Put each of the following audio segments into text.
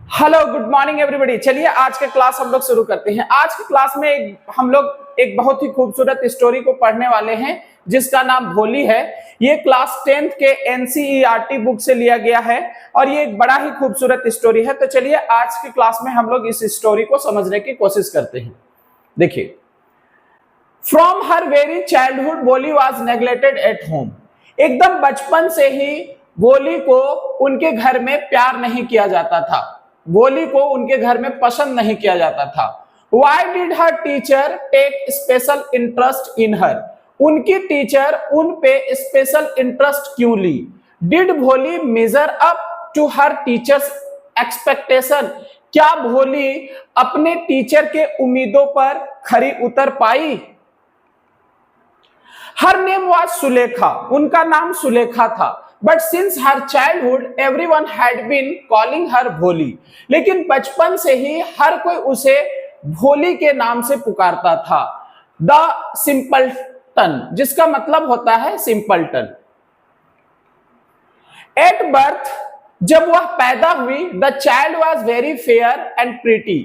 Hello good morning everybody. चलिए आज का क्लास हम लोग शुरू करते हैं। आज की क्लास में हम लोग एक बहुत ही खूबसूरत स्टोरी को पढ़ने वाले हैं जिसका नाम भोली है। ये क्लास 10th के एनसीईआरटी बुक से लिया गया है और ये एक बड़ा ही खूबसूरत स्टोरी है। तो चलिए आज की क्लास में हम लोग इस स्टोरी को समझने की कोशिश करते हैं। देखिए, फ्रॉम हर वेरी चाइल्डहुड भोली वॉज नेग्लेक्टेड एट होम। एकदम बचपन से ही भोली को उनके घर में प्यार नहीं किया जाता था, भोली को उनके घर में पसंद नहीं किया जाता था। Why did her teacher take special interest in her? उनकी टीचर उन पे स्पेशल इंटरेस्ट क्यों ली? Did भोली measure up to her teacher's expectation? क्या भोली अपने टीचर के उम्मीदों पर खरी उतर पाई? हर नेम वाज सुलेखा, उनका नाम सुलेखा था। But since her childhood everyone had been calling her Bholi, लेकिन बचपन से ही हर कोई उसे भोली के नाम से पुकारता था। द सिंपलटन, जिसका मतलब होता है सिंपलटन। एट बर्थ, जब वह पैदा हुई, the child was very fair and pretty.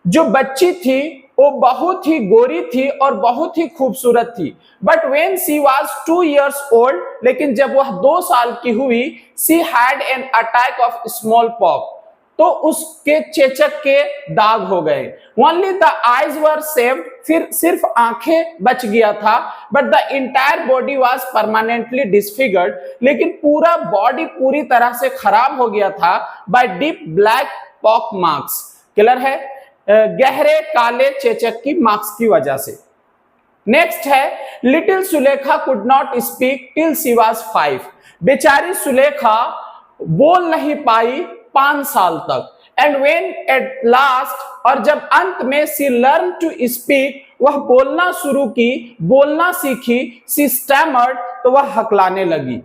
जो बच्ची थी वो बहुत ही गोरी थी और बहुत ही खूबसूरत थी। But when she was 2 years old, लेकिन जब वह 2 साल की हुई, she had an attack of small pox, तो उसके चेचक के दाग हो गए। Only the eyes were saved, फिर सिर्फ आंखें बच गया था। But the entire body was permanently disfigured, लेकिन पूरा बॉडी पूरी तरह से खराब हो गया था by deep black pock marks. Clear है? गहरे काले चेचक की मार्क्स की वजह से। नेक्स्ट है, little Sulekha could not speak till she was 5। बेचारी सुलेखा बोल नहीं पाई 5 साल तक। एंड वेन एट लास्ट, और जब अंत में सी लर्न टू स्पीक, वह बोलना शुरू की, बोलना सीखी, सी स्टैमर्ड, तो वह हकलाने लगी।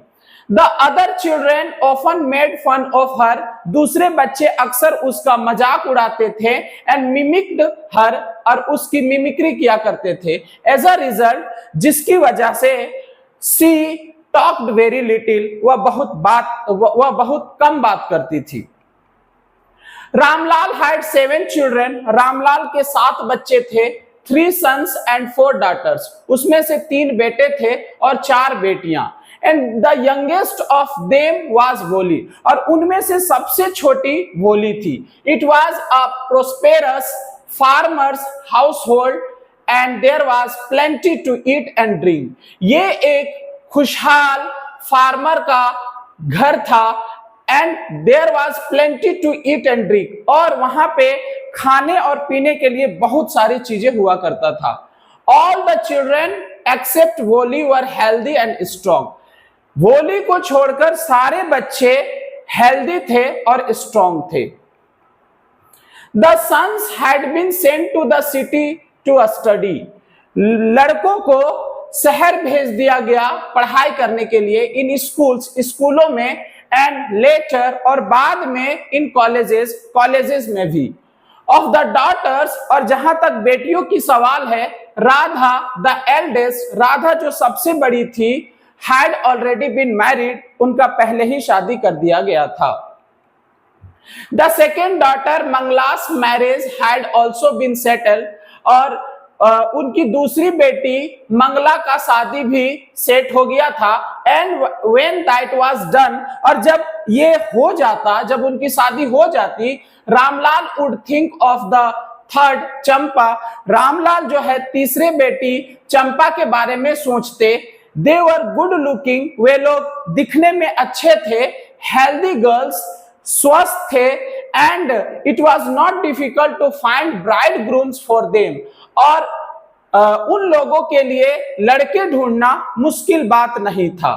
The other children often made fun of her, दूसरे बच्चे अक्सर उसका मजाक उड़ाते थे। and mimicked her, और उसकी मिमिक्री किया करते थे। As a result, जिसकी वजह से she talked very little, वह बहुत कम बात करती थी। रामलाल had 7 children, रामलाल के 7 बच्चे थे। 3 sons and 4 daughters, उसमें से 3 बेटे थे और 4 बेटियां। And the youngest of them was भोली, और उनमें से सबसे छोटी भोली थी। It was a prosperous farmer's household and there was plenty to eat and drink. ये एक खुशहाल फार्मर का घर था। and there was plenty to eat and drink, और वहां पे खाने और पीने के लिए बहुत सारी चीजें हुआ करता था। All the children except भोली were healthy and strong. भोली को छोड़कर सारे बच्चे हेल्दी थे और स्ट्रॉन्ग थे। The sons had been sent to the city to study, लड़कों को शहर भेज दिया गया पढ़ाई करने के लिए। इन स्कूल्स, स्कूलों में, एंड लेटर, और बाद में इन कॉलेजेस में भी। ऑफ द डॉटर्स, और जहां तक बेटियों की सवाल है, राधा द एल्डेस्ट, राधा जो सबसे बड़ी थी, had already been married, उनका पहले ही शादी कर दिया गया था। The second daughter Mangla's marriage had also been settled, और उनकी दूसरी बेटी मंगला का शादी भी सेट हो गया था। And when that was done, और जब ये हो जाता, जब उनकी शादी हो जाती, Ramlal would think of the third चंपा, रामलाल जो है तीसरे बेटी चंपा के बारे में सोचते। They were good looking, वे लोग दिखने में अच्छे थे। Healthy girls, स्वस्थ थे। And it was not difficult to find bridegrooms for them, और उन लोगों के लिए लड़के ढूंढना मुश्किल बात नहीं था।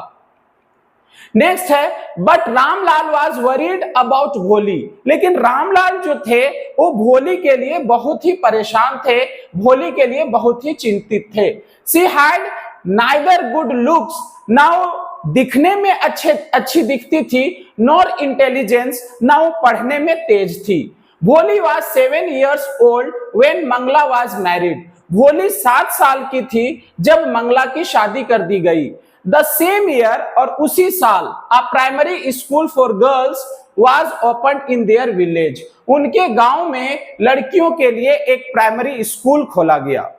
नेक्स्ट है, but Ramlal was worried about भोली, लेकिन रामलाल जो थे वो भोली के लिए बहुत ही परेशान थे, भोली के लिए बहुत ही चिंतित थे। She had neither good looks, ना वो दिखने में अच्छी दिखती थी, नॉर इंटेलिजेंस, ना वो पढ़ने में तेज थी। Bholi was 7 years old when Mangla was married, Bholi 7 साल की थी जब मंगला की शादी कर दी गई। द सेम ईयर, और उसी साल a primary school for girls was open in their village, उनके गांव में लड़कियों के लिए एक प्राइमरी स्कूल खोला गया।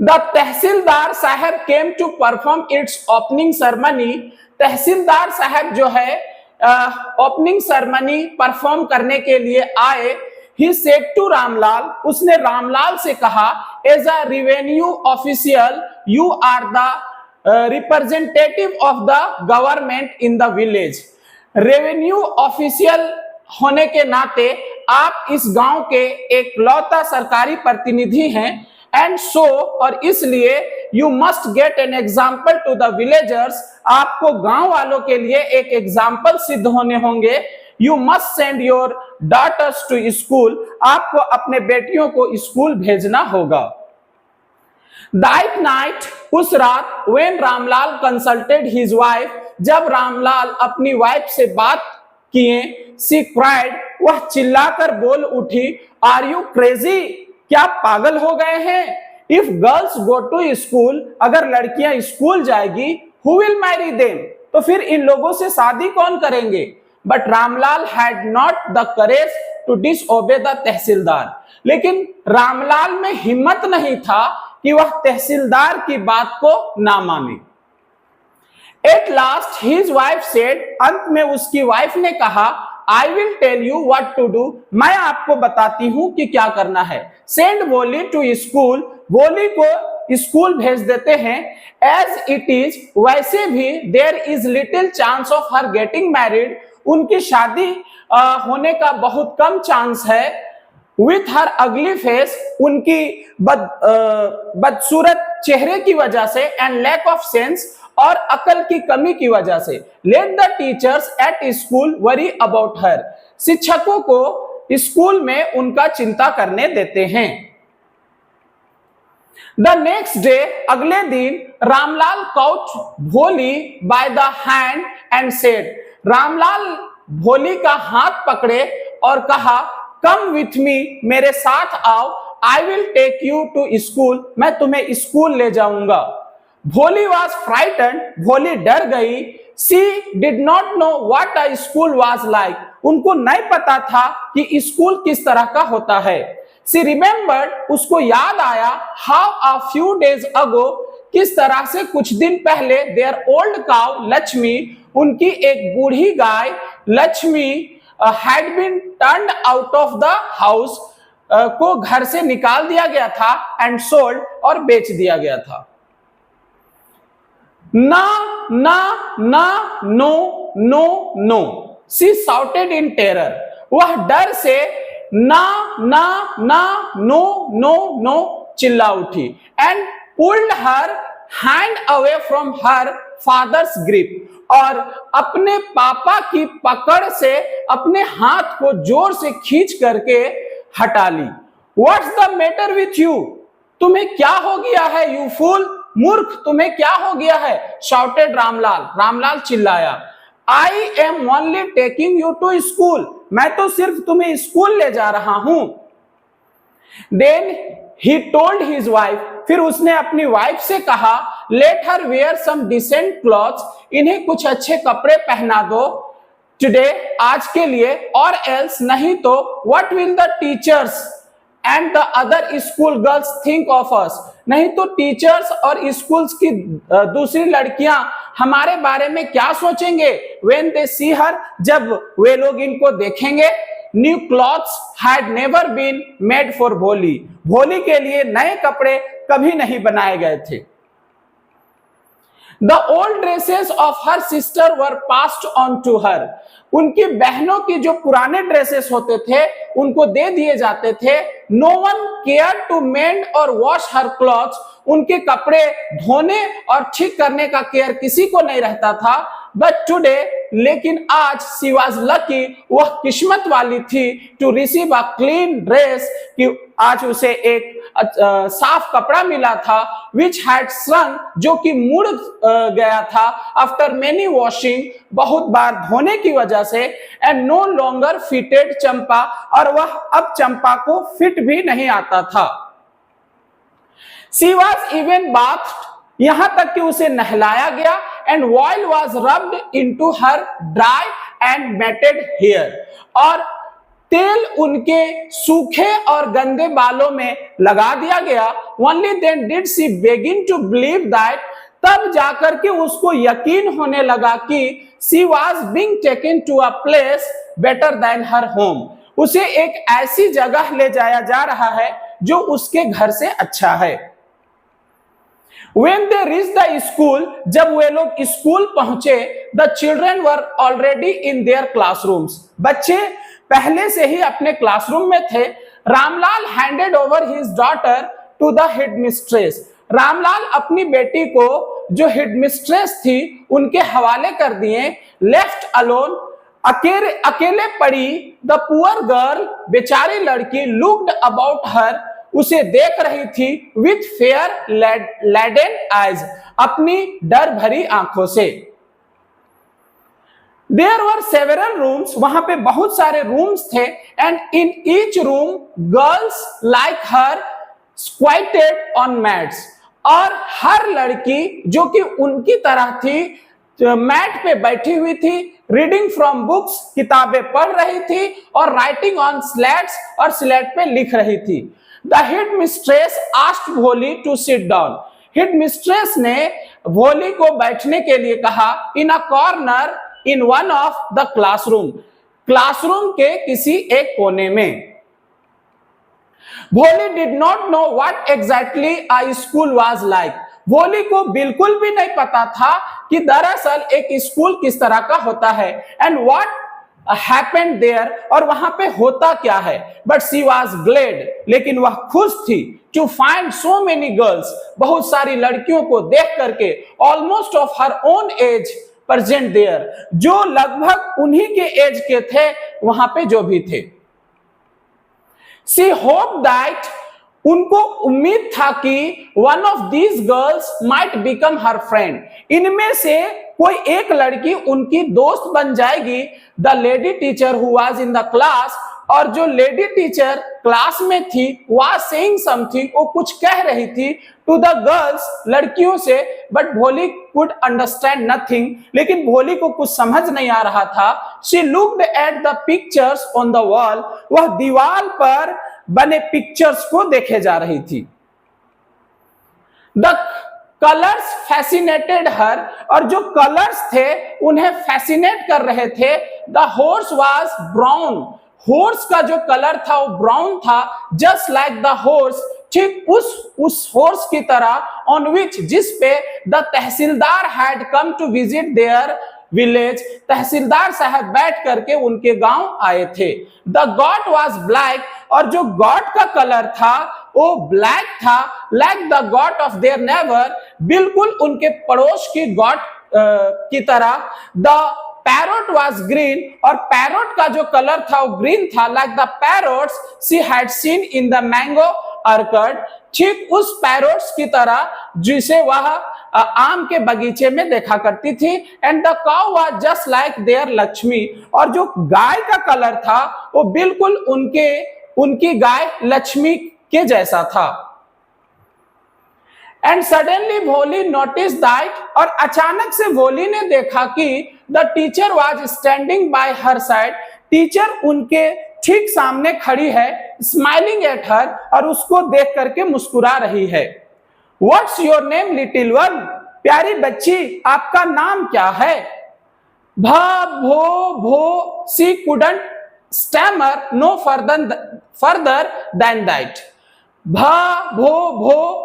The tehsildar sahib came to perform its opening ceremony, tehsildar साहब जो है ओपनिंग सेरेमनी परफॉर्म करने के लिए आए। ही सेड टू रामलाल, उसने रामलाल से कहा, as a revenue official you are the representative of the government in the village, revenue official होने के नाते आप इस गांव के एक लौता सरकारी प्रतिनिधि हैं। एंड सो, और इसलिए you must get an example to the villagers, आपको गांव वालों के लिए एक एग्जाम्पल सिद्ध होने होंगे। You must send your daughters to school, आपको अपने बेटियों को स्कूल भेजना होगा। दैट नाइट, उस रात, when Ramlal consulted his wife, जब रामलाल अपनी वाइफ से बात किए, शी क्राइड, वह चिल्लाकर बोल उठी, आर यू क्रेजी, क्या पागल हो गए हैं? If girls go to school, अगर लड़कियां स्कूल जाएगी, हु विल मैरी देम, तो फिर इन लोगों से शादी कौन करेंगे? But Ramlal had not the courage to disobey the tehsildar, लेकिन रामलाल में हिम्मत नहीं था कि वह तहसीलदार की बात को ना माने। At last his wife said, अंत में उसकी वाइफ ने कहा, I will tell you what to do, मैं आपको बताती हूं कि क्या करना है। सेंड वोली टू स्कूल, वोली को स्कूल भेज देते हैं। एज इट इज, वैसे भी there is little chance of her getting married, उनकी शादी होने का बहुत कम चांस है। विथ हर अगली फेस, उनकी बदसूरत चेहरे की वजह से, एंड लैक ऑफ सेंस, और अकल की कमी की वजह से। Let the teachers at school worry about her, शिक्षकों को स्कूल में उनका चिंता करने देते हैं। द नेक्स्ट डे, अगले दिन, रामलाल कॉट भोली by the hand and said, Ramlal भोली का हाथ पकड़े और कहा, कम विथ मी, मेरे साथ आओ, I will take you to school, मैं तुम्हें स्कूल ले जाऊंगा। भोली वॉज फ्राइटन, भोली डर गई। She did not know what a school was like, उनको नहीं पता था कि स्कूल किस तरह का होता है। शी रिमेंबर्ड, उसको याद आया, how a few days ago, किस तरह से कुछ दिन पहले, देयर ओल्ड काउ लक्ष्मी, उनकी एक बूढ़ी गाय Lakshmi had been turned out of the house, को घर से निकाल दिया गया था, एंड सोल्ड, और बेच दिया गया था। ना ना ना, no no no, she shouted in terror, वह डर से ना ना ना, नो नो नो चिल्ला उठी। And pulled her hand away from her father's grip, और अपने पापा की पकड़ से अपने हाथ को जोर से खींच करके हटा ली। What's the matter with you, तुम्हें क्या हो गया है? यू फूल, मूर्ख, तुम्हें क्या हो गया है? शाउटेड रामलाल, रामलाल चिल्लाया। I am only taking you to school, मैं तो सिर्फ तुम्हें स्कूल ले जा रहा हूं। Then he told his wife, फिर उसने अपनी वाइफ से कहा, let her wear some decent clothes, इन्हें कुछ अच्छे कपड़े पहना दो, टुडे, आज के लिए, और एल्स, नहीं तो, what will the teachers and the other school girls think of us, नहीं तो टीचर्स और स्कूल्स की दूसरी लड़कियां हमारे बारे में क्या सोचेंगे। व्हेन दे सी हर, जब वे लोग इनको देखेंगे। New clothes had never been made for Bholi, Bholi के लिए नए कपड़े कभी नहीं बनाए गए थे। The old dresses of her sister were passed on to her, उनकी बहनों की जो पुराने ड्रेसेस होते थे उनको दे दिए जाते थे। No one care to mend और वॉश हर क्लॉथ्स, उनके कपड़े धोने और ठीक करने का केयर किसी को नहीं रहता था। बट टुडे, लेकिन आज, शी वाज लकी, वह किस्मत वाली थी, to receive a clean dress, कि आज उसे एक साफ कपड़ा मिला था, विच हैड श्रंक, जो कि मुड़ गया था, आफ्टर मेनी वॉशिंग, बहुत बार धोने की वजह से, एंड नो लॉन्गर फिटेड चंपा, और वह अब चंपा को फिट भी नहीं आता था। शी वॉज इवन बाथ यहां तक कि उसे नहलाया गया and oil was rubbed into her dry and matted hair, और तेल उनके सूखे और गंदे बालों में लगा दिया गया। Only then did she begin to believe that, तब जाकर के उसको यकीन होने लगा कि she was being taken to a place better than her home, उसे एक ऐसी जगह ले जाया जा रहा है जो उसके घर से अच्छा है। When they reached the school, जब वे लोग स्कूल पहुंचे, the children were already in their classrooms, बच्चे पहले से ही अपने क्लासरूम में थे। Ramlal handed over his daughter to the headmistress, Ramlal अपनी बेटी को जो हेडमिस्ट्रेस थी उनके हवाले कर दिए। लेफ्ट अलोन, अकेले पड़ी। द पुअर गर्ल, बेचारी लड़की, लुक्ड अबाउट हर, उसे देख रही थी। विथ फेयर लैडेन आइज, अपनी डर भरी आंखों से। देयर वर सेवरल रूम्स, वहां पे बहुत सारे रूम्स थे। And in each room girls like her squatted on mats, और हर लड़की जो कि उनकी तरह थी मैट पे बैठी हुई थी। रीडिंग फ्रॉम बुक्स, किताबें पढ़ रही थी। और राइटिंग ऑन स्लेट्स, और स्लेट पे लिख रही थी। The head mistress asked Bholi to sit down, head mistress ने भोली को बैठने के लिए कहा। In a corner in one of the classroom, classroom के किसी एक कोने में। Bholi did not know what exactly a school was like, Bholi को बिल्कुल भी नहीं पता था कि दरअसल एक स्कूल किस तरह का होता है। एंड व्हाट हैपेंड देयर, और वहां पे होता क्या है। बट शी वाज ग्लैड, लेकिन वह खुश थी। To find so many girls, बहुत सारी लड़कियों को देख करके। Almost of her own age present there, जो लगभग उन्हीं के एज के थे वहां पे जो भी थे। शी होप दैट, उनको उम्मीद था कि one of these girls might become her friend, इनमें से कोई एक लड़की उनकी दोस्त बन जाएगी। The lady teacher who was in the class, और जो लेडी टीचर क्लास में थी वाज सेइंग समथिंग, वो कुछ कह रही थी टू द गर्ल्स, लड़कियों से। बट भोली कुड अंडरस्टैंड नथिंग, लेकिन भोली को कुछ समझ नहीं आ रहा था। She looked at the pictures on the wall, वह दीवार पर बने पिक्चर्स को देखे जा रही थी। द कलर्स फैसिनेटेड हर, और जो कलर्स थे उन्हें फैसिनेट कर रहे थे। The horse was brown, horse का जो कलर था वो ब्राउन था। जस्ट लाइक द हॉर्स, ठीक उस हॉर्स की तरह। ऑन विच, जिस पे the tehsildar had come to visit their village, tehsildar साहब बैठ करके उनके गांव आए थे। द गॉट वाज ब्लैक, और जो गॉट का कलर था वो ब्लैक था। Like the got of their neighbour, बिल्कुल उनके पड़ोस की गॉट की तरह। द पैरोट वाज ग्रीन, और पैरोट का जो कलर था वो ग्रीन था। Like the parrots she had seen in the mango orchard, ठीक उस पैरोट्स की तरह जिसे वह आम के बगीचे में देखा करती थी। And the cow was just like their Lakshmi, और जो गाय का कलर था वो बिल्कुल उनकी गाय लक्ष्मी के जैसा था। एंड सडनली भोली नोटिस दैट, और अचानक से भोली ने देखा कि the teacher was standing bye her side, teacher उनके ठीक सामने खड़ी है। स्माइलिंग एट हर, और उसको देख करके मुस्कुरा रही है। What's your name little one, प्यारी बच्ची आपका नाम क्या है। Bho she couldn't stammer no further than that, Bho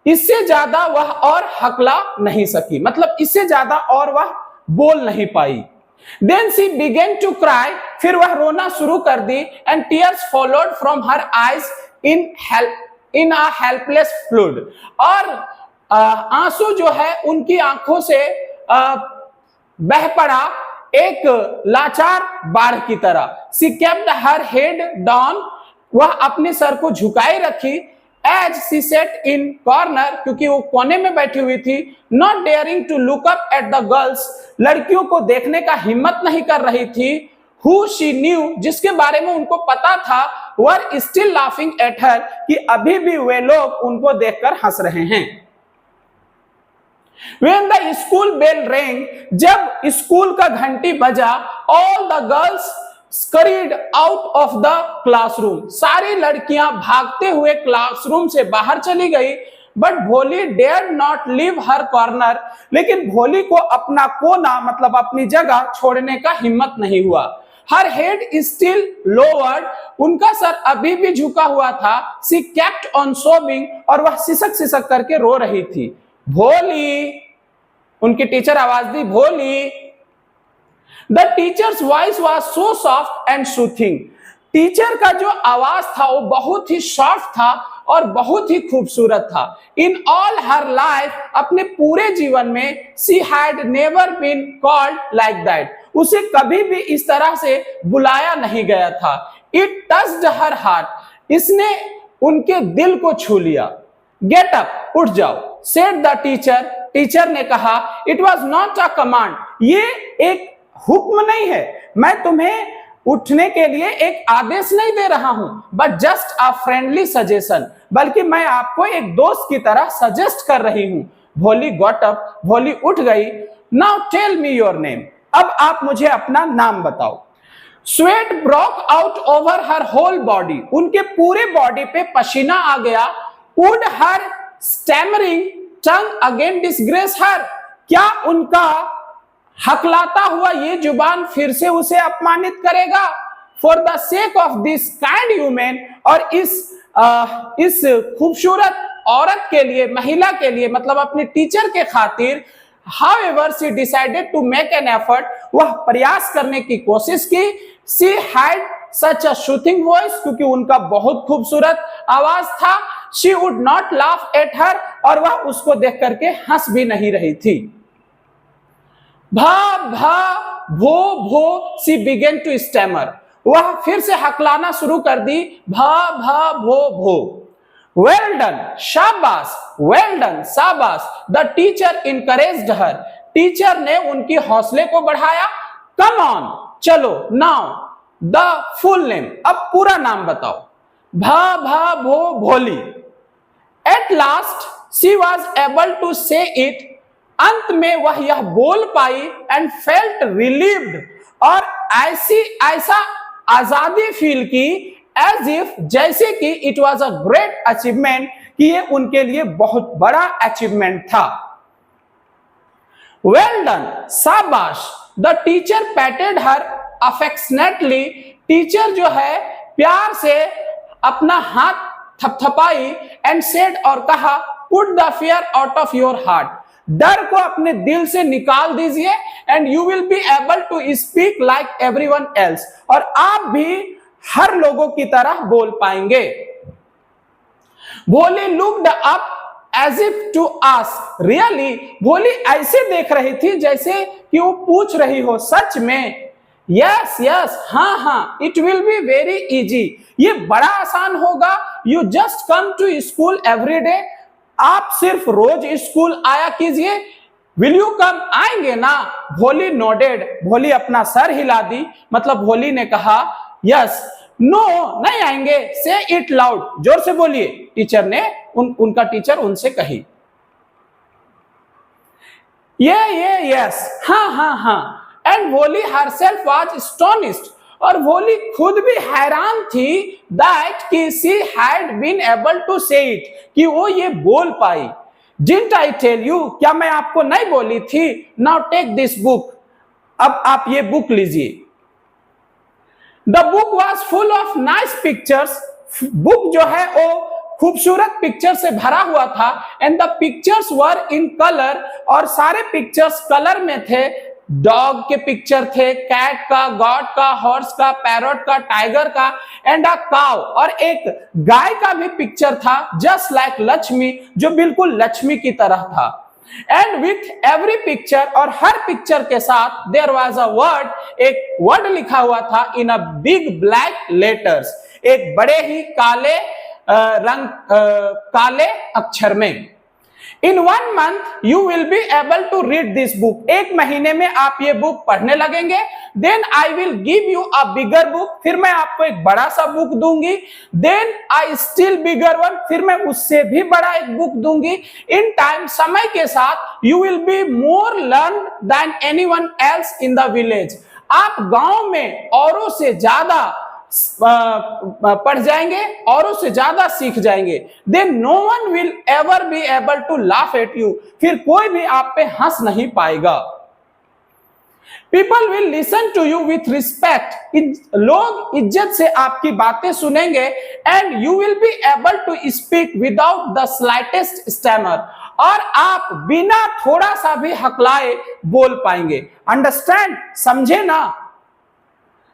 इससे ज्यादा वह और हकला नहीं सकी, मतलब इससे ज्यादा और वह बोल नहीं पाई। Then she began to cry, फिर वह रोना शुरू कर दी। And tears followed from her eyes in a helpless flood, और आंसू जो है उनकी आंखों से बह पड़ा एक लाचार बाढ़ की तरह। She kept her head down, वह अपने सर को झुकाए रखी। As she sat in corner, क्योंकि वो कोने में बैठी हुई थी। Not daring to look up at the girls, लड़कियों को देखने का हिम्मत नहीं कर रही थी। Who she knew, जिसके बारे में उनको पता था, were still laughing at her, कि अभी भी वे लोग उनको देखकर हंस रहे हैं। When the school bell rang, जब स्कूल का घंटी बजा, all the girls scurried out of the classroom. सारी लड़कियां भागते हुए क्लासरूम से बाहर चली गई. But Bholi dare not leave her corner, लेकिन भोली को अपना कोना मतलब अपनी जगह छोड़ने का हिम्मत नहीं हुआ. हर हेड स्टिल लोवर्ड, उनका सर अभी भी झुका हुआ था. सी केप्ट ऑन सोबिंग, और वह सिसक सिसक करके रो रही थी. भोली, उनकी टीचर आवाज दी, भोली. The teachers voice was so soft and soothing. Teacher का जो आवाज था वो बहुत ही सॉफ्ट था और बहुत ही खूबसूरत था. इन ऑल हर लाइफ, अपने पूरे जीवन में, she had never been called like that, उसे कभी भी इस तरह से बुलाया नहीं गया था. इट टच्ड हर हार्ट, इसने उनके दिल को छू लिया. गेट अप, उठ जाओ, सेड द टीचर, टीचर ने कहा. It was not a command, ये एक हुक्म नहीं है, मैं तुम्हें उठने के लिए एक आदेश नहीं दे रहा हूं, but just a friendly suggestion, बल्कि मैं आपको एक दोस्त की तरह सजेस्ट कर रही हूं. भोली गॉट अप, भोली उठ गई. Now tell me your name, अब आप मुझे अपना नाम बताओ. Sweat broke out over her whole body, उनके पूरे बॉडी पे पसीना आ गया. Would her stammering tongue again disgrace her, क्या उनका हकलाता हुआ ये जुबान फिर से उसे अपमानित करेगा. For the sake of this kind human, और इस खूबसूरत औरत के लिए, महिला के लिए, मतलब अपने टीचर के खातिर. However she decided to make an effort, वह प्रयास करने की कोशिश की. She had such a soothing voice, क्योंकि उनका बहुत खूबसूरत आवाज था. She would not laugh at her, और वह उसको देख करके हंस भी नहीं रही थी. भा भा भो भो, सी बिगेन टू स्टैमर, वह फिर से हकलाना शुरू कर दी. भा भा भो भो. वेल डन, शाबाश, वेल डन, शाबाश. The teacher encouraged her, teacher ने उनकी हौसले को बढ़ाया. कम ऑन, चलो. नाउ द फुल नेम, अब पूरा नाम बताओ. Bha Bha Bho Bholi. At last she was able to say it, अंत में वह यह बोल पाई. एंड फेल्ट रिलीव्ड, और ऐसा आजादी फील की, एज इफ, जैसे कि it was a great achievement, कि ये उनके लिए बहुत बड़ा अचीवमेंट था. वेल डन, शाबाश. The teacher पैटेड her affectionately, teacher जो है प्यार से अपना हाथ थपथपाई. एंड सेड, और कहा, put the fear out of your heart, डर को अपने दिल से निकाल दीजिए. And you will be able to speak like everyone else, और आप भी हर लोगों की तरह बोल पाएंगे. Bholi looked up as if to ask, really, Bholi ऐसे देख रही थी जैसे कि वो पूछ रही हो, सच में. यस यस, हाँ हाँ. It will be very easy, ये बड़ा आसान होगा. You just come to school every day, आप सिर्फ रोज स्कूल आया कीजिए. विल यू कम, आएंगे ना. भोली नोडेड, भोली अपना सर हिला दी, मतलब भोली ने कहा यस. नो, नहीं आएंगे. से इट लाउड, जोर से बोलिए, टीचर ने, उनका टीचर उनसे कही. ये यस, हाँ हाँ हाँ. एंड भोली हरसेल्फ वाज एस्टोनिश्ड, और भोली खुद भी हैरान थी. दैट कि she had been able to say it, कि वो ये बोल पाई. डिडंट आई टेल यू, क्या मैं आपको नहीं बोली थी. नाउ टेक दिस बुक, अब आप ये बुक लीजिए. The book was full of nice pictures, book जो है वो खूबसूरत पिक्चर से भरा हुआ था. And the pictures were in colour, और सारे पिक्चर्स कलर में थे. डॉग के पिक्चर थे, कैट का, गॉड का, हॉर्स का, पैरट का, टाइगर का. एंड अ काउ, और एक गाय का भी पिक्चर था. जस्ट लाइक लक्ष्मी, जो बिल्कुल लक्ष्मी की तरह था. एंड विथ एवरी पिक्चर, और हर पिक्चर के साथ, देयर वाज अ वर्ड, एक वर्ड लिखा हुआ था. इन अ बिग ब्लैक लेटर्स, एक बड़े ही काले काले अक्षर में. In 1 month you will be able to read this book. एक महीने में आप ये बुक पढ़ने लगेंगे. Then I will give you a bigger book. फिर मैं आपको एक बड़ा सा बुक दूंगी. Then I still bigger one. फिर मैं उससे भी बड़ा एक बुक दूंगी. In time, समय के साथ you will be more learned than anyone else in the village. आप गांव में औरों से ज्यादा पढ़ जाएंगे, औरों से ज्यादा सीख जाएंगे. Then no one will ever be able to laugh at you. फिर कोई भी आप पे हंस नहीं पाएगा. People will listen to you with respect. लोग इज्जत से आपकी बातें सुनेंगे. And you will be able to speak without the slightest stammer. और आप बिना थोड़ा सा भी हकलाए बोल पाएंगे. Understand? समझे ना?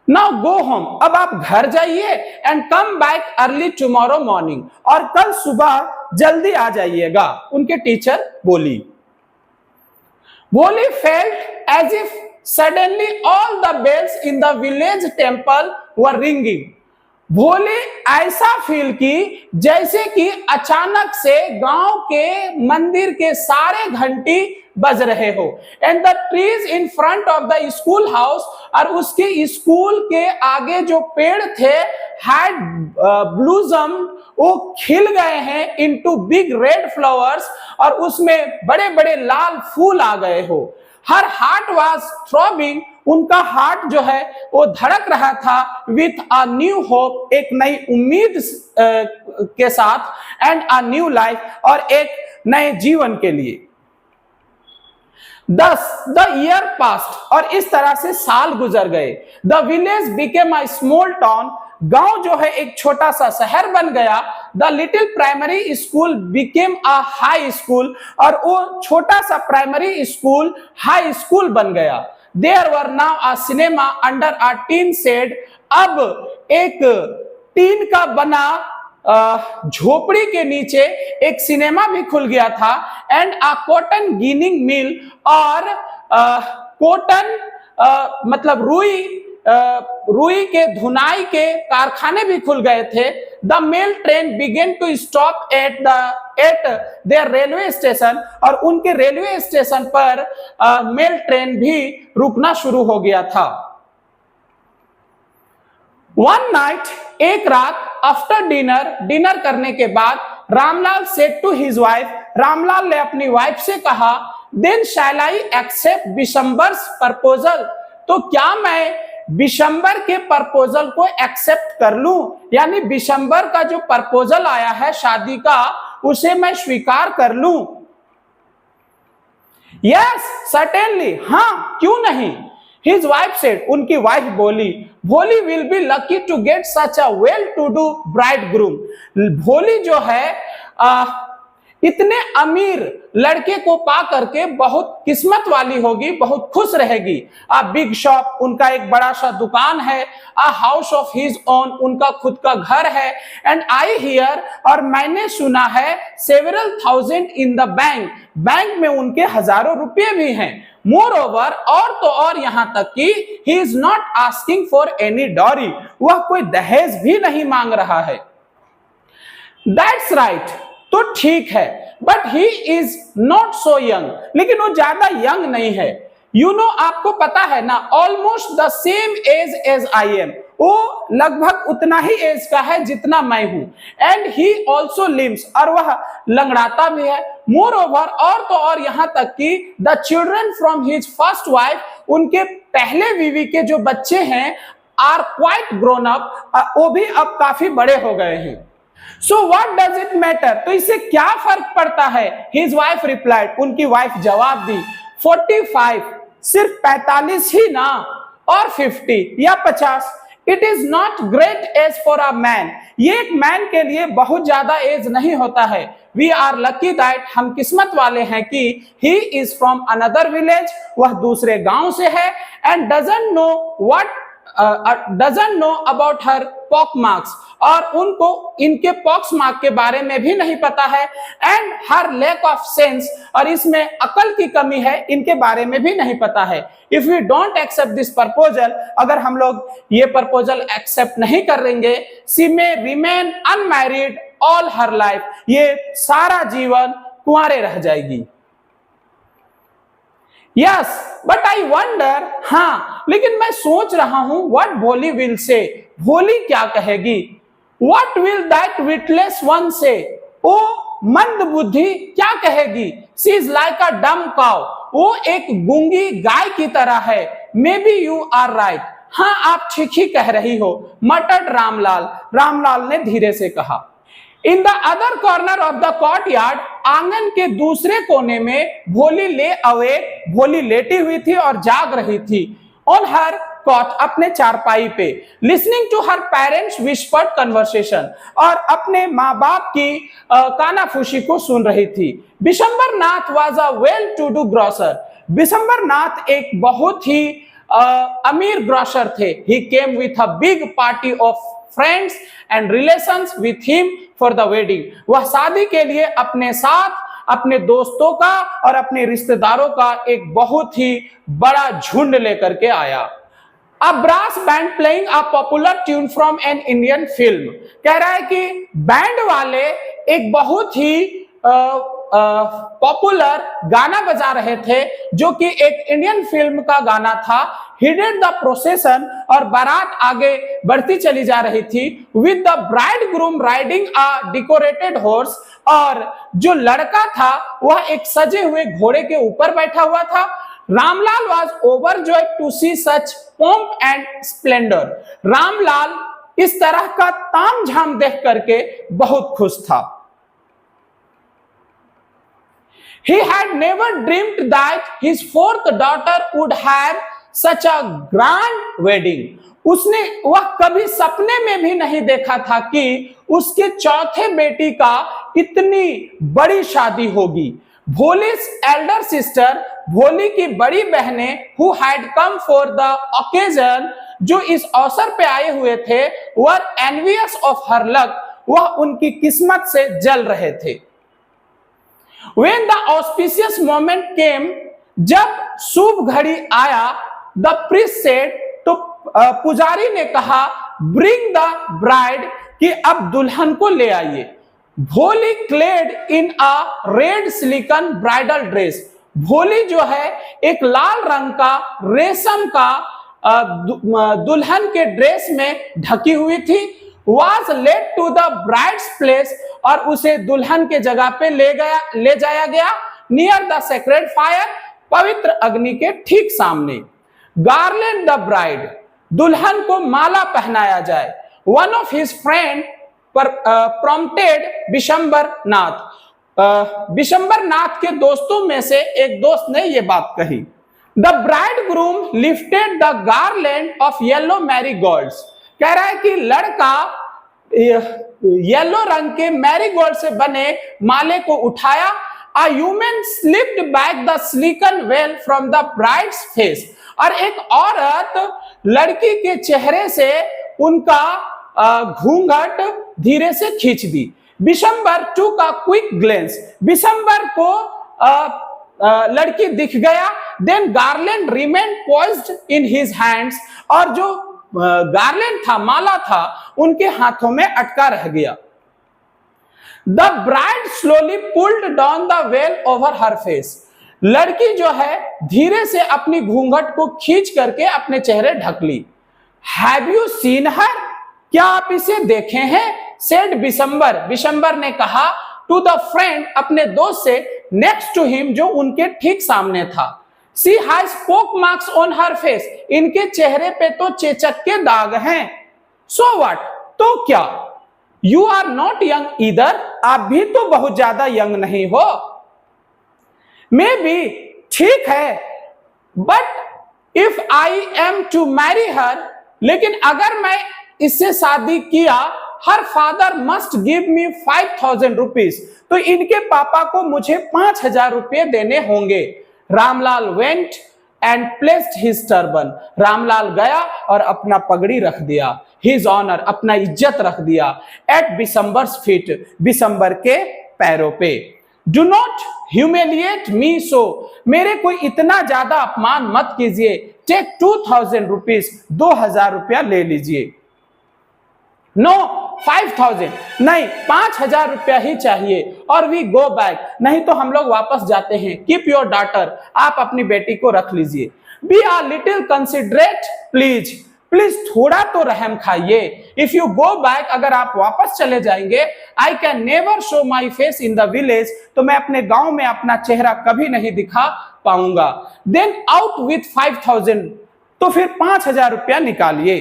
Now go home. अब आप घर जाइए and come back early tomorrow morning. और कल सुबह जल्दी आ जाइएगा. उनके टीचर बोली. Bholi felt as if suddenly all the bells in the village temple were ringing. भोले ऐसा फील की जैसे कि अचानक से गांव के मंदिर के सारे घंटी बज रहे हो. And the trees in front of the school house, और उसके स्कूल के आगे जो पेड़ थे, हैड ब्लूसम, वो खिल गए हैं इनटू बिग रेड फ्लावर्स, और उसमें बड़े बड़े लाल फूल आ गए हो. हर हार्ट वाज थ्रॉबिंग, उनका हार्ट जो है वो धड़क रहा था विथ अ न्यू होप, एक नई उम्मीद के साथ, एंड अ न्यू लाइफ, और एक नए जीवन के लिए. Thus the year passed, और इस तरह से साल गुजर गए. The village became a small town, गांव जो है एक छोटा सा शहर बन गया. The little primary school became a high school, और वो छोटा सा प्राइमरी स्कूल हाई स्कूल बन गया. There were now a cinema under a tin shed, अब एक टीन का बना झोपड़ी के नीचे एक सिनेमा भी खुल गया था. एंड अ कॉटन गिनिंग मिल, और कॉटन मतलब रुई के धुनाई के कारखाने भी खुल गए थे. The mail train began to stop at their railway station, और उनके रेलवे स्टेशन पर मेल ट्रेन भी रुकना शुरू हो गया था. वन नाइट, एक रात, आफ्टर डिनर करने के बाद, Ramlal said to his wife, Ramlal ने अपनी वाइफ से कहा, then shall I accept Bishamber's proposal, तो क्या मैं बिशंबर के प्रपोजल को एक्सेप्ट कर लूं, यानी बिशंबर का जो प्रपोजल आया है शादी का, उसे मैं स्वीकार कर लूं. यस सर्टेनली, हाँ क्यों नहीं. His wife said, उनकी वाइफ बोली, भोली will be lucky to get such a well-to-do bridegroom. भोली जो है इतने अमीर लड़के को पा करके बहुत किस्मत वाली होगी, बहुत खुश रहेगी. अ बिग शॉप, उनका एक बड़ा सा दुकान है. A house of his own, उनका खुद का घर है. एंड आई हियर, और मैंने सुना है, several thousand in the bank, bank में उनके हजारों रुपए भी हैं. मोर ओवर, और तो और यहां तक कि he is not asking for any dowry, वह कोई दहेज भी नहीं मांग रहा है. दैट्स राइट, तो ठीक है. But he is not so young, लेकिन वो ज्यादा यंग नहीं है. यू नो, आपको पता है ना, almost the same age as I am, वो लगभग उतना ही एज का है जितना मैं हूं. एंड ही ऑल्सो लिम्स, और वह लंगड़ाता भी है. मोर ओवर, और तो और यहां तक कि the children from his first wife, उनके पहले बीवी के जो बच्चे हैं, आर क्वाइट ग्रोन अप, वो भी अब काफी बड़े हो गए हैं. So what does it matter? तो इससे क्या फर्क पड़ता है? His wife replied, उनकी वाइफ जवाब दी, 45, सिर्फ 45 ही ना, और 50 या 50. It is not great age for a man. ये एक मैन के लिए बहुत ज्यादा एज नहीं होता है. We are lucky that, हम किस्मत वाले हैं कि he is from another village, वह दूसरे गांव से है, and doesn't know about her pock marks, और उनको इनके पॉक्स मार्क के बारे में भी नहीं पता है. And her lack of sense, और इसमें अकल की कमी है, इनके बारे में भी नहीं पता है. If we don't accept this proposal, अगर हम लोग ये प्रपोजल एक्सेप्ट नहीं करेंगे, she may remain unmarried all her life, ये सारा जीवन कुंवारे रह जाएगी। यस बट आई वंडर, हाँ लेकिन मैं सोच रहा हूं, व्हाट भोली विल से, भोली क्या कहेगी। What will that witless one से, ओ मंद बुद्धि क्या कहेगी। शी इज लाइक अ डम काउ, वो एक गूंगी गाय की तरह है। Maybe you are right, हाँ आप ठीक ही कह रही हो, मटर्ड रामलाल, रामलाल ने धीरे से कहा। In the other corner of the courtyard, आंगन के दूसरे कोने में भोली ले अवे, भोली लेटी हुई थी और जाग रही थी। ऑन हर कॉट, अपने चारपाई पे, listening to her parents whispered conversation, और अपने माँ बाप की कानाफूसी को सुन रही थी। Bishamber Nath was a well to do grocer, Bishamber Nath एक बहुत ही अमीर ग्रोसर थे। He came with a big party of friends and relations with him for the wedding, वह शादी के लिए अपने साथ अपने दोस्तों का और अपने रिश्तेदारों का एक बहुत ही बड़ा झुंड लेकर के आया। A brass band playing a popular tune from an Indian film, कह रहा है कि बैंड वाले एक बहुत ही पॉपुलर गाना बजा रहे थे जो कि एक इंडियन फिल्म का गाना था। हिडेड द प्रोसेशन, और बारात आगे बढ़ती चली जा रही थी। With the bride groom riding a decorated horse, और जो लड़का था वह एक सजे हुए घोड़े के ऊपर बैठा हुआ था। Ramlal was overjoyed to see such pomp and splendor, Ramlal इस तरह का तामझाम देख करके बहुत खुश था। He had never dreamed that his fourth daughter would have such a grand wedding. वह कभी सपने में भी नहीं देखा था कि उसके चौथे बेटी का इतनी बड़ी शादी होगी। भोली's elder sister, भोली की बड़ी बहनें, who had come for the occasion, जो इस अवसर पे आए हुए थे, were envious of her luck, वह उनकी किस्मत से जल रहे थे। When the auspicious moment came, जब शुभ घड़ी आया, the priest said, तो पुजारी ने कहा, bring the bride, कि अब दुल्हन को ले आइए। भोली क्लेड इन अ रेड सिलिकन ब्राइडल ड्रेस, भोली जो है एक लाल रंग का रेशम का दुल्हन के ड्रेस में ढकी हुई थी। was led to the bride's place, और उसे दुल्हन के जगह पे ले जाया गया। near the sacred fire, पवित्र अग्नि के ठीक सामने। garland the bride, दुल्हन को माला पहनाया जाए। one of his friend पर prompted बिशंबर नाथ, बिशंबर नाथ के दोस्तों में से एक दोस्त ने यह बात कही। The bride groom lifted the garland of yellow marigolds, कह रहा है कि लड़का येलो रंग के मैरीगोल्ड से बने माले को उठाया। A woman slipped back the silken veil from the bride's face, और एक औरत लड़की के चेहरे से उनका घूंघट धीरे से खींच दी। Bishambar took a quick glance, Bishambar को लड़की दिख गया। Then garland remained poised in his hands, और जो गार्लैंड था, माला था, उनके हाथों में अटका रह गया। The bride slowly pulled down the veil over her face, लड़की जो है धीरे से अपनी घूंघट को खींच करके अपने चेहरे ढक ली। Have you seen her, क्या आप इसे देखे हैं? said बिशंबर, बिशंबर ने कहा to the friend, अपने दोस्त से, next to him, जो उनके ठीक सामने था। She has pock marks on her face, इनके चेहरे पे तो चेचक के दाग हैं। So what, तो क्या? You are not young either, आप भी तो बहुत ज्यादा यंग नहीं हो। Maybe, ठीक है, but if I am to marry her, लेकिन अगर मैं इससे शादी किया, her father must give me 5,000 rupees, तो इनके पापा को मुझे 5,000 रुपये देने होंगे। Ramlal went and placed his turban, Ramlal गया और अपना पगड़ी रख दिया। his honor, अपना इज्जत रख दिया। at बिशंबर्स feet, बिशंबर के पैरों पे। do not humiliate me so, मेरे को इतना ज्यादा अपमान मत कीजिए। take 2,000 rupees, 2,000 रुपया ले लीजिए। no, 5,000, नहीं 5,000 रुपया ही चाहिए। और वी गो बैक, नहीं तो हम लोग वापस जाते हैं। कीप योर डॉटर, आप अपनी बेटी को रख लीजिए। Be a little considerate please, please थोड़ा तो रहम खाइए। इफ यू गो बैक, अगर आप वापस चले जाएंगे, I can never show my face in the village, तो मैं अपने गांव में अपना चेहरा कभी नहीं दिखा पाऊंगा। देन आउट विथ 5,000, तो फिर 5,000 रुपया निकालिए।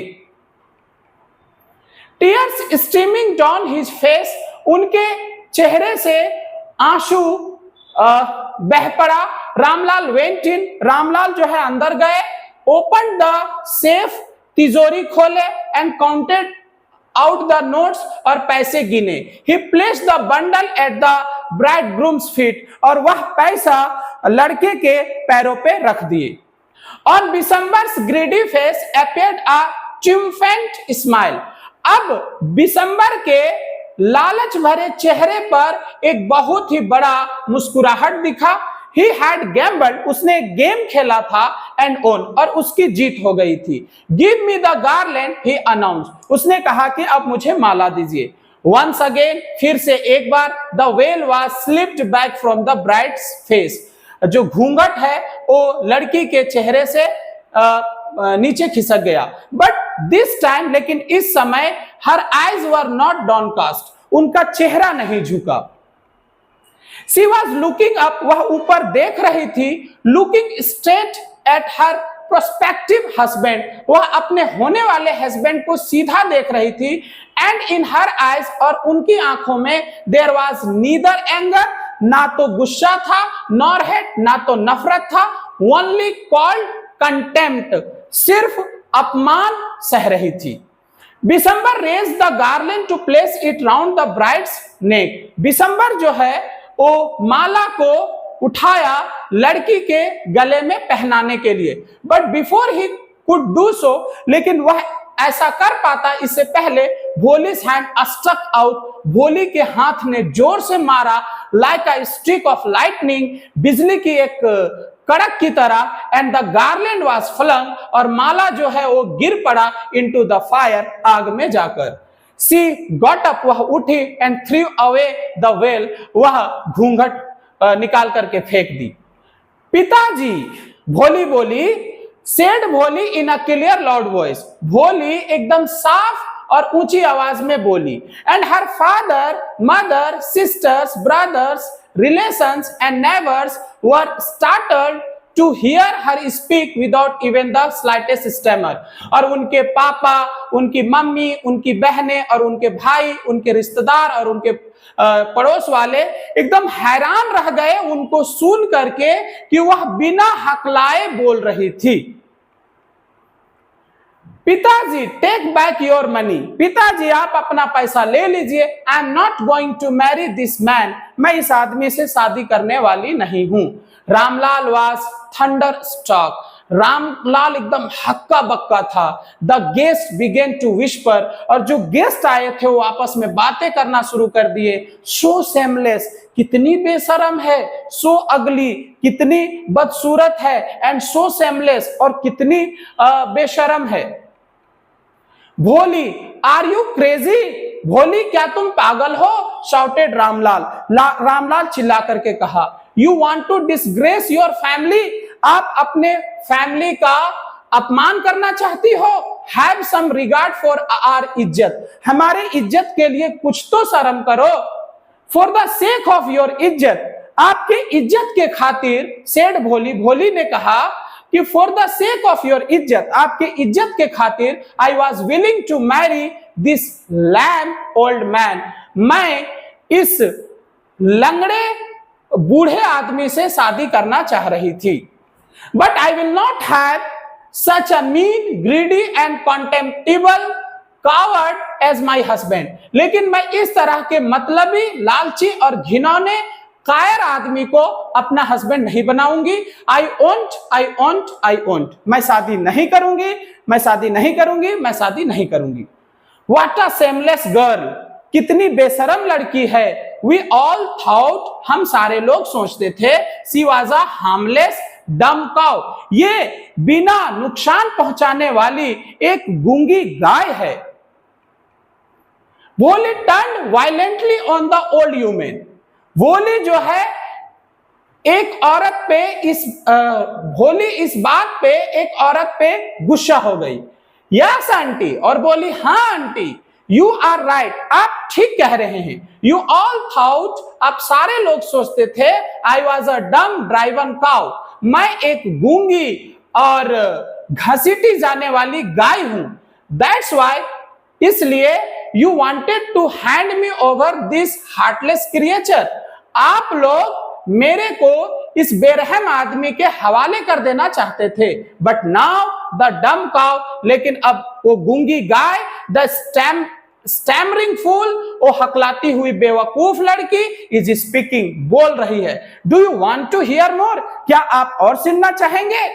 Tears streaming down his face, उनके चेहरे से आंसू बह पड़ा। रामलाल वेंट इन, रामलाल जो है अंदर गए। ओपन द सेफ, तिजोरी खोले। And counted out the notes, और पैसे गिने। He placed the bundle at the bridegroom's feet, और वह पैसा लड़के के पैरों पे रख दिए। On Bishamber's greedy face appeared a triumphant smile, अब बिशंबर के लालच भरे चेहरे पर एक बहुत ही बड़ा मुस्कुराहट दिखा। He had gambled, उसने गेम खेला था and won, और उसकी जीत हो गई थी। Give me the garland, he announced, उसने कहा कि अब मुझे माला दीजिए। Once again, फिर से एक बार, the veil was slipped back from the bride's face, जो घूंघट है वो लड़की के चेहरे से नीचे खिसक गया। But this time, लेकिन इस समय, her eyes were not downcast, उनका चेहरा नहीं झुका। She was looking up, वह ऊपर देख रही थी। Looking straight at her prospective husband, वह अपने होने वाले हस्बैंड को सीधा देख रही थी। And in her eyes, और उनकी आंखों में, there was neither anger, ना तो गुस्सा था, nor hate, ना तो नफरत था, only cold contempt, सिर्फ अपमान सह रही थी। December raised the garland to place it round the bride's neck, December जो है वो माला को उठाया लड़की के गले में पहनाने के लिए। But before he could do so, लेकिन वह ऐसा कर पाता इससे पहले, भोली's हैंड स्ट्रक आउट, भोली के हाथ ने जोर से मारा। Like a streak of lightning, बिजली की एक कड़क की तरह। And the garland was flung, और माला जो है वो गिर पड़ा इनटू द फायर, आग में जाकर। She got up, वह उठी। and threw away the veil, वह घूंघट निकाल करके फेंक दी। पिताजी, भोली बोली, said भोली in a clear loud voice, भोली एकदम साफ और ऊंची आवाज में बोली। and her father, mother, sisters, brothers, relations and neighbors were startled to hear her speak without even the slightest stammer, और उनके पापा, उनकी मम्मी, उनकी बहनें और उनके भाई, उनके रिश्तेदार और उनके पड़ोस वाले एकदम हैरान रह गए उनको सुन करके कि वह बिना हकलाए बोल रही थी। पिताजी, टेक बैक योर मनी, पिताजी आप अपना पैसा ले लीजिए। I am not going to marry this man, मैं इस आदमी से शादी करने वाली नहीं हूं। Ramlal was thunderstruck, Ramlal एकदम हक्का बक्का था। The guest began to whisper, और जो गेस्ट आए थे वो आपस में बातें करना शुरू कर दिए। सो सेमलेस, कितनी बेशरम है। सो अगली, कितनी बदसूरत है। एंड सो सेमलेस, और कितनी बेशरम है। भोली, आर यू क्रेजी, भोली क्या तुम पागल हो। शाउटेड रामलाल, रामलाल चिल्ला करके कहा। You want to disgrace your family, आप अपने फैमिली का अपमान करना चाहती हो। Have some regard for our izzat, हमारे इज्जत के लिए कुछ तो शर्म करो। For the sake of your izzat, आपके इज्जत के खातिर। सेड भोली, भोली ने कहा कि for the sake of your izzat, आपके इज्जत के खातिर, I was willing to marry this lame old man, मैं इस लंगड़े बूढ़े आदमी से शादी करना चाह रही थी। But I will not have such a mean, greedy and contemptible coward as my husband, लेकिन मैं इस तरह के मतलबी, लालची और घिनौने कायर आदमी को अपना हस्बैंड नहीं बनाऊंगी। आई ओंट, मैं शादी नहीं करूंगी, मैं शादी नहीं करूंगी, मैं शादी नहीं करूंगी। व्हाट अ शेमलेस गर्ल, कितनी बेशरम लड़की है। वी ऑल थॉट, हम सारे लोग सोचते थे। शी वाज अ हार्मलेस डम काउ, ये बिना नुकसान पहुंचाने वाली एक गूंगी गाय है। वोली turn violently on the old human. वोली जो है एक औरत पे भोली इस बात पे एक औरत पे गुस्सा हो गई। यस आंटी, और बोली हाँ आंटी, यू आर राइट, आप ठीक कह रहे हैं। यू ऑल थॉट, आप सारे लोग सोचते थे, आई वॉज अ डम ड्राइवन काउ, मैं एक गूंगी और घसीटी जाने वाली गाय हूं। दैट्स वाई, इसलिए you wanted to hand me over this heartless creature, आप लोग मेरे को इस बेरहम आदमी के हवाले कर देना चाहते थे। बट नाउ द डम काउ, लेकिन अब वो गूंगी गाय, द स्टैमरिंग फूल, वो हकलाती हुई बेवकूफ लड़की, इज स्पीकिंग, बोल रही है। Do you want to hear more, क्या आप और सुनना चाहेंगे?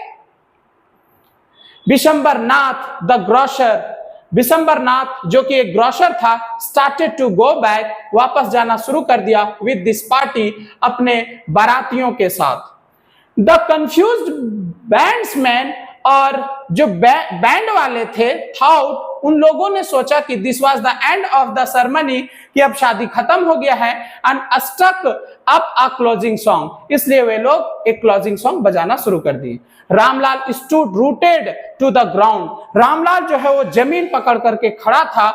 विशंबरनाथ द ग्रोसर, विशंबरनाथ जो कि एक ग्रोसर था, स्टार्टेड टू गो बैक, वापस जाना शुरू कर दिया विद दिस पार्टी, अपने बारातियों के साथ। द कंफ्यूज्ड बैंड्समैन, और जो बैंड वाले थे, थॉट, उन लोगों ने सोचा कि this was the end of the ceremony, कि अब शादी खत्म हो गया है, and stuck up a closing song, इसलिए वे लोग एक क्लोजिंग सॉन्ग बजाना शुरू कर दिए। Ramlal stood rooted to the ground, Ramlal जो है वो जमीन पकड़ करके खड़ा था।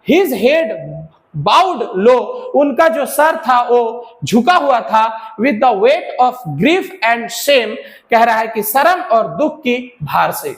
हिज हेड बाउड लो, उनका जो सर था वो झुका हुआ था। With the weight of grief and Shem, कह रहा है कि शर्म और दुख की भार से।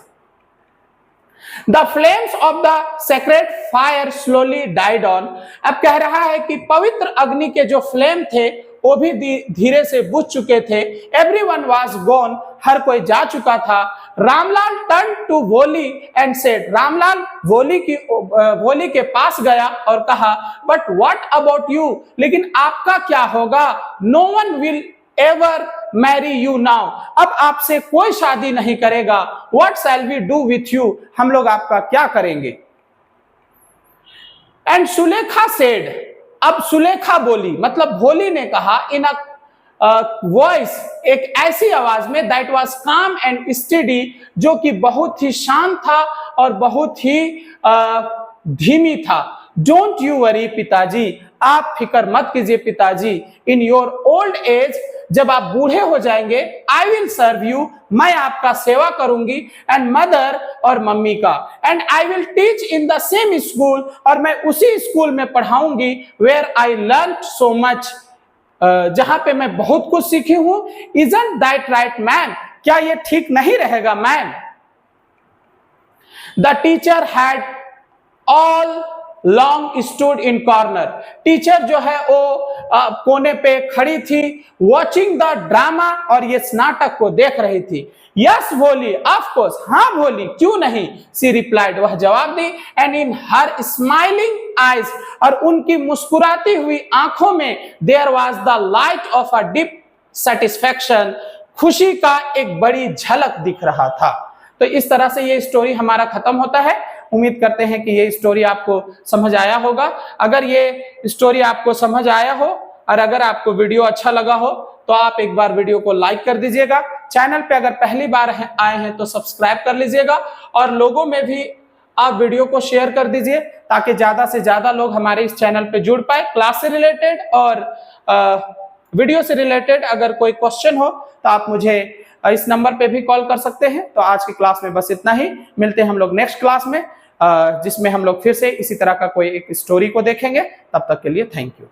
The flames of the sacred fire slowly died on, अब कह रहा है कि पवित्र अग्नि के जो फ्लेम थे वो भी धीरे से बुझ चुके थे। एवरीवन वाज गॉन, हर कोई जा चुका था। रामलाल टर्न टू वोली एंड सेड, रामलाल वोली के पास गया और कहा, बट व्हाट अबाउट यू, लेकिन आपका क्या होगा? No one will ever marry you now, अब आपसे कोई शादी नहीं करेगा। What shall we do with you, हम लोग आपका क्या करेंगे? एंड सुलेखा सेड, अब सुलेखा बोली, मतलब भोली ने कहा, इन अ वॉइस, एक ऐसी आवाज में, दैट वाज काम एंड स्टेडी, जो कि बहुत ही शांत था और बहुत ही धीमी था। डोंट यू वरी पिताजी, आप फिक्र मत कीजिए पिताजी। इन योर ओल्ड एज, जब आप बूढ़े हो जाएंगे, आई विल सर्व यू, मैं आपका सेवा करूंगी, एंड मदर, और मम्मी का, and I will teach in the same school, और मैं उसी स्कूल में पढ़ाऊंगी, where I learn so much, जहां पे मैं बहुत कुछ सीखी हूं। इजंट दैट राइट मैम, क्या ये ठीक नहीं रहेगा ma'am? The teacher had all long stood in corner, teacher जो है वो कोने पे खड़ी थी, वॉचिंग द ड्रामा, और ये नाटक को देख रही थी। यस भोली, ऑफ कोर्स, हाँ भोली, क्यों नहीं, सी रिप्लाइड, वह जवाब दी। And in her smiling eyes, और उनकी मुस्कुराती हुई आंखों में, there was the light of a deep satisfaction, खुशी का एक बड़ी झलक दिख रहा था। तो इस तरह से ये स्टोरी हमारा खत्म होता है। उम्मीद करते हैं कि ये स्टोरी आपको समझ आया होगा। अगर ये स्टोरी आपको समझ आया हो और अगर आपको वीडियो अच्छा लगा हो तो आप एक बार वीडियो को लाइक कर दीजिएगा। चैनल पे अगर पहली बार आए हैं तो सब्सक्राइब कर लीजिएगा, और लोगों में भी आप वीडियो को शेयर कर दीजिए, ताकि ज्यादा से ज्यादा लोग हमारे इस चैनल पे जुड़ पाए। क्लास से रिलेटेड और वीडियो से रिलेटेड अगर कोई क्वेश्चन हो तो आप मुझे इस नंबर पे भी कॉल कर सकते हैं। तो आज की क्लास में बस इतना ही, मिलते हैं हम लोग नेक्स्ट क्लास में, जिसमें हम लोग फिर से इसी तरह का कोई एक स्टोरी को देखेंगे। तब तक के लिए थैंक यू।